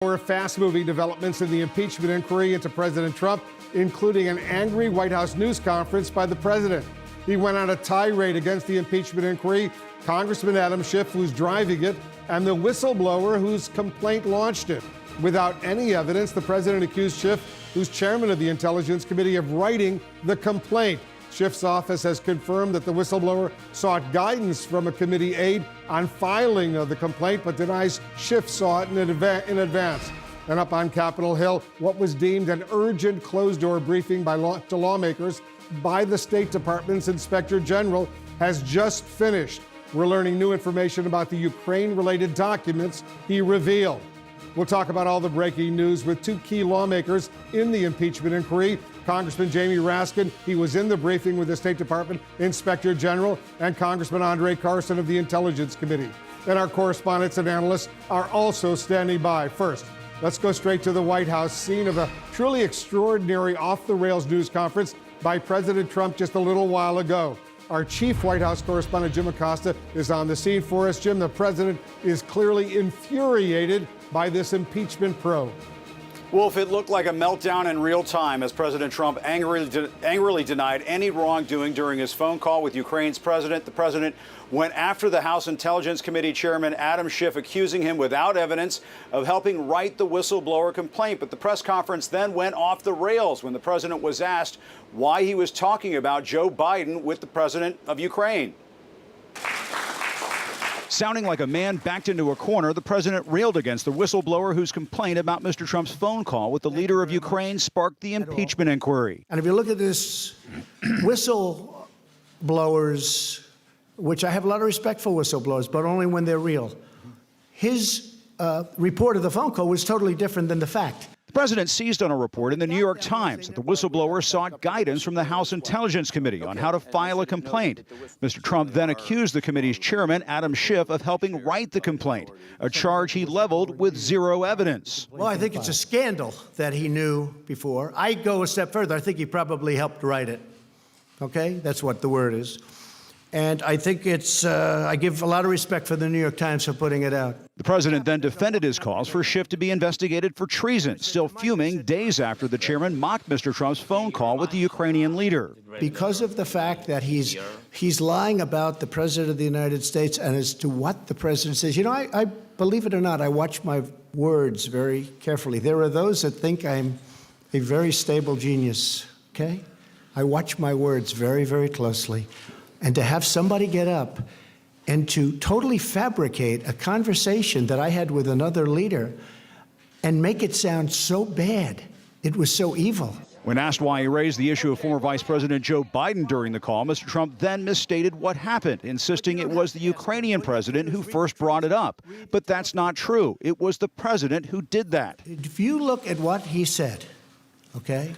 More fast-moving developments in the impeachment inquiry into President Trump, including an angry White House news conference by the president. He went on a tirade against the impeachment inquiry, Congressman Adam Schiff, who's driving it, and the whistleblower whose complaint launched it. Without any evidence, the president accused Schiff, who's chairman of the Intelligence Committee, of writing the complaint. Schiff's office has confirmed that the whistleblower sought guidance from a committee aide on filing of the complaint, but denies Schiff saw it in advance. And up on Capitol Hill, what was deemed an urgent closed-door briefing to lawmakers by the State Department's Inspector General has just finished. We're learning new information about the Ukraine-related documents he revealed. We'll talk about all the breaking news with two key lawmakers in the impeachment inquiry. Congressman Jamie Raskin, he was in the briefing with the State Department Inspector General, and Congressman Andre Carson of the Intelligence Committee. And our correspondents and analysts are also standing by. First, let's go straight to the White House, scene of a truly extraordinary off-the-rails news conference by President Trump just a little while ago. Our chief White House correspondent, Jim Acosta, is on the scene for us. Jim, the president is clearly infuriated by this impeachment probe. Wolf, it looked like a meltdown in real time as President Trump angrily denied any wrongdoing during his phone call with Ukraine's president. The president went after the House Intelligence Committee chairman Adam Schiff, accusing him without evidence of helping write the whistleblower complaint. But the press conference then went off the rails when the president was asked why he was talking about Joe Biden with the president of Ukraine. Sounding like a man backed into a corner, the president railed against the whistleblower whose complaint about Mr. Trump's phone call with the leader of Ukraine sparked the impeachment inquiry. And if you look at this, whistleblowers, which I have a lot of respect for whistleblowers, but only when they're real. His report of the phone call was totally different than the fact. The president seized on a report in the New York Times that the whistleblower sought guidance from the House Intelligence Committee on how to file a complaint. Mr. Trump then accused the committee's chairman, Adam Schiff, of helping write the complaint, a charge he leveled with zero evidence. Well, I think it's a scandal that he knew before. I go a step further. I think he probably helped write it. Okay? That's what the word is. And I think it's, I give a lot of respect for the New York Times for putting it out. The president then defended his calls for Schiff to be investigated for treason, still fuming days after the chairman mocked Mr. Trump's phone call with the Ukrainian leader. Because of the fact that he's lying about the president of the United States and as to what the president says. You know, I believe it or not, I watch my words very carefully. There are those that think I'm a very stable genius, okay? I watch my words very, very closely. And to have somebody get up and to totally fabricate a conversation that I had with another leader and make it sound so bad, it was so evil. When asked why he raised the issue of former Vice President Joe Biden during the call, Mr. Trump then misstated what happened, insisting it was the Ukrainian president who first brought it up. But that's not true. It was the president who did that. If you look at what he said, okay,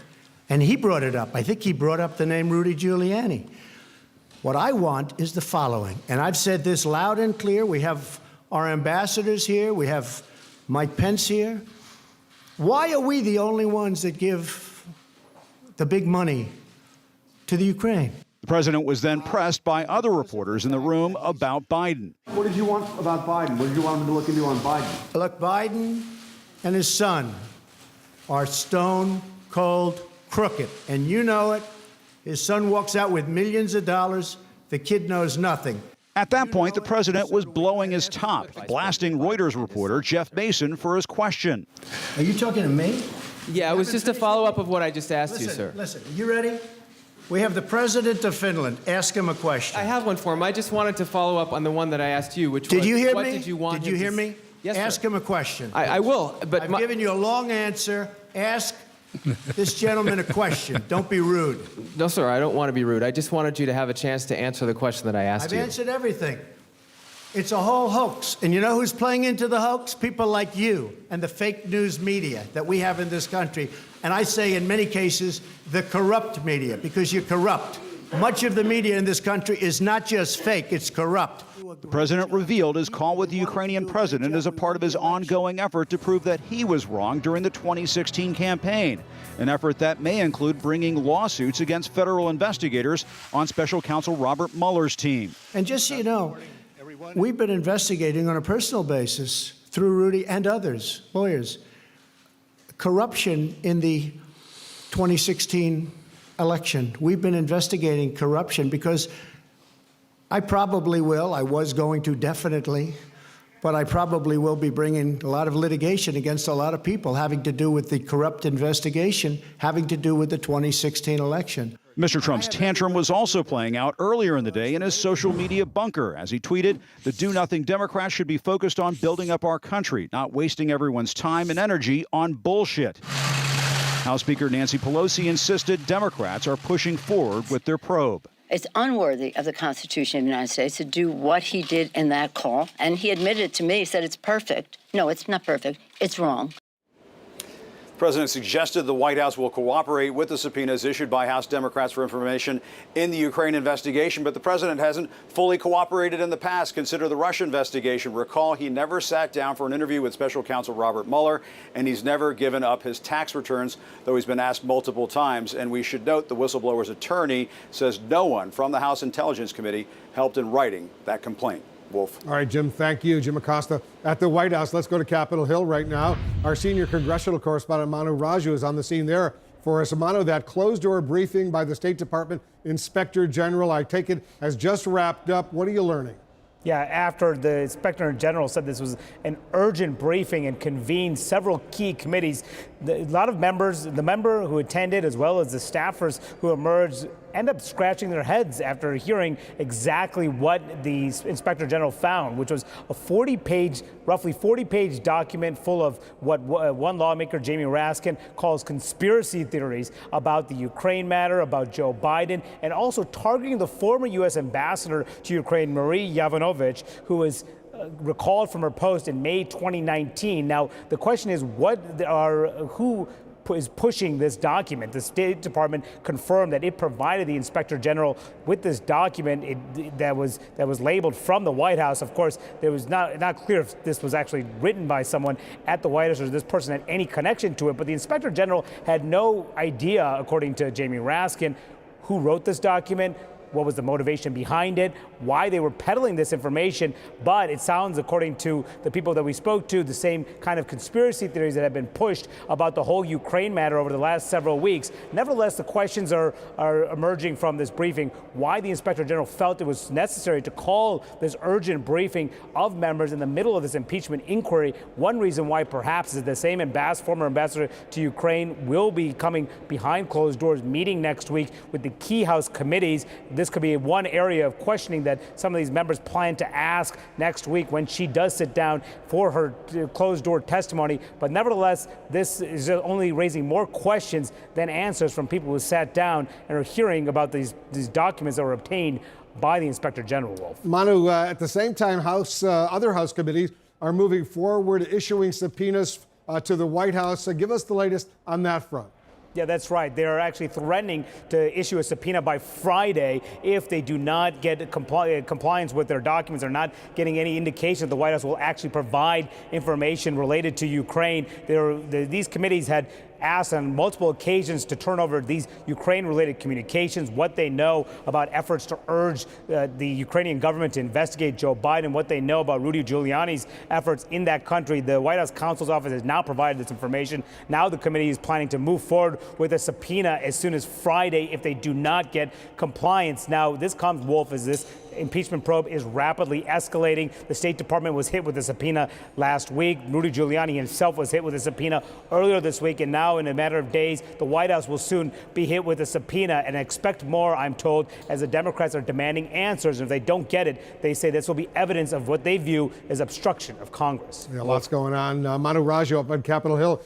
and he brought it up. I think he brought up the name Rudy Giuliani. What I want is the following, and I've said this loud and clear. We have our ambassadors here. We have Mike Pence here. Why are we the only ones that give the big money to the Ukraine? The president was then pressed by other reporters in the room about Biden. What did you want about Biden? What did you want him to look into on Biden? Look, Biden and his son are stone cold crooked, and you know it. His son walks out with millions of dollars. The kid knows nothing. At that point, the president was blowing his top, blasting Reuters reporter Jeff Mason for his question. Are you talking to me? Yeah, it was just a follow-up of what I just asked you, sir. Listen, you ready? We have the president of Finland. Ask him a question. I have one for him. I just wanted to follow up on the one that I asked you, which was, did you hear what me? did you want Did you hear me? Yes, Ask sir. him a question. I will, but I've given you a long answer. Ask this gentleman a question. Don't be rude. No, sir, I don't want to be rude. I just wanted you to have a chance to answer the question that I asked you. I've answered everything. It's a whole hoax. And you know who's playing into the hoax? People like you and the fake news media that we have in this country. And I say in many cases, the corrupt media, because you're corrupt. Much of the media in this country is not just fake, it's corrupt. The president revealed his call with the Ukrainian president as a part of his ongoing effort to prove that he was wrong during the 2016 campaign, an effort that may include bringing lawsuits against federal investigators on special counsel Robert Mueller's team. And just so you know, we've been investigating on a personal basis through Rudy and others, lawyers. corruption in the 2016 election. We've been investigating corruption because I was going to definitely, but I probably will be bringing a lot of litigation against a lot of people having to do with the corrupt investigation, having to do with the 2016 election. Mr. Trump's tantrum was also playing out earlier in the day in his social media bunker as he tweeted, "The do-nothing Democrats should be focused on building up our country, not wasting everyone's time and energy on bullshit." House Speaker Nancy Pelosi insisted Democrats are pushing forward with their probe. It's unworthy of the Constitution of the United States to do what he did in that call. And he admitted it to me. He said it's perfect. No, it's not perfect. It's wrong. The president suggested the White House will cooperate with the subpoenas issued by House Democrats for information in the Ukraine investigation, but the president hasn't fully cooperated in the past. Consider the Russia investigation. Recall, he never sat down for an interview with special counsel Robert Mueller, and he's never given up his tax returns, though he's been asked multiple times. And we should note the whistleblower's attorney says no one from the House Intelligence Committee helped in writing that complaint. Wolf. All right, Jim, thank you. Jim Acosta at the White House. Let's go to Capitol Hill right now. Our senior congressional correspondent, Manu Raju, is on the scene there for us. Manu, that closed-door briefing by the State Department Inspector General, I take it, has just wrapped up. What are you learning? Yeah, after the Inspector General said this was an urgent briefing and convened several key committees, a lot of members, the member who attended as well as the staffers who emerged, end up scratching their heads after hearing exactly what the Inspector General found, which was a roughly 40-page document full of what one lawmaker, Jamie Raskin, calls conspiracy theories about the Ukraine matter, about Joe Biden, and also targeting the former U.S. ambassador to Ukraine, Marie Yovanovitch, who was recalled from her post in May 2019. Now, the question is, who is pushing this document? The State Department confirmed that it provided the Inspector General with this document that was labeled from the White House. Of course, there was not clear if this was actually written by someone at the White House or this person had any connection to it. But the Inspector General had no idea, according to Jamie Raskin, who wrote this document, what was the motivation behind it, why they were peddling this information. But it sounds, according to the people that we spoke to, the same kind of conspiracy theories that have been pushed about the whole Ukraine matter over the last several weeks. Nevertheless, the questions are emerging from this briefing, why the Inspector General felt it was necessary to call this urgent briefing of members in the middle of this impeachment inquiry. One reason why perhaps is the same former ambassador to Ukraine will be coming behind closed doors, meeting next week with the key House committees. This could be one area of questioning that some of these members plan to ask next week when she does sit down for her closed-door testimony. But nevertheless, this is only raising more questions than answers from people who sat down and are hearing about these documents that were obtained by the Inspector General. Wolf. Manu, at the same time, other House committees are moving forward, issuing subpoenas to the White House. Give us the latest on that front. Yeah, that's right. They're actually threatening to issue a subpoena by Friday if they do not get compliance with their documents. They're not getting any indication that the White House will actually provide information related to Ukraine. These committees had asked on multiple occasions to turn over these Ukraine-related communications, what they know about efforts to urge the Ukrainian government to investigate Joe Biden, what they know about Rudy Giuliani's efforts in that country. The White House counsel's office has now provided this information. Now the committee is planning to move forward with a subpoena as soon as Friday if they do not get compliance. Now, this comes, Wolf, as this impeachment probe is rapidly escalating. The State Department was hit with a subpoena last week. Rudy Giuliani himself was hit with a subpoena earlier this week. And now, in a matter of days, the White House will soon be hit with a subpoena. And expect more, I'm told, as the Democrats are demanding answers. And if they don't get it, they say this will be evidence of what they view as obstruction of Congress. Yeah, lots going on. Manu Raju up on Capitol Hill.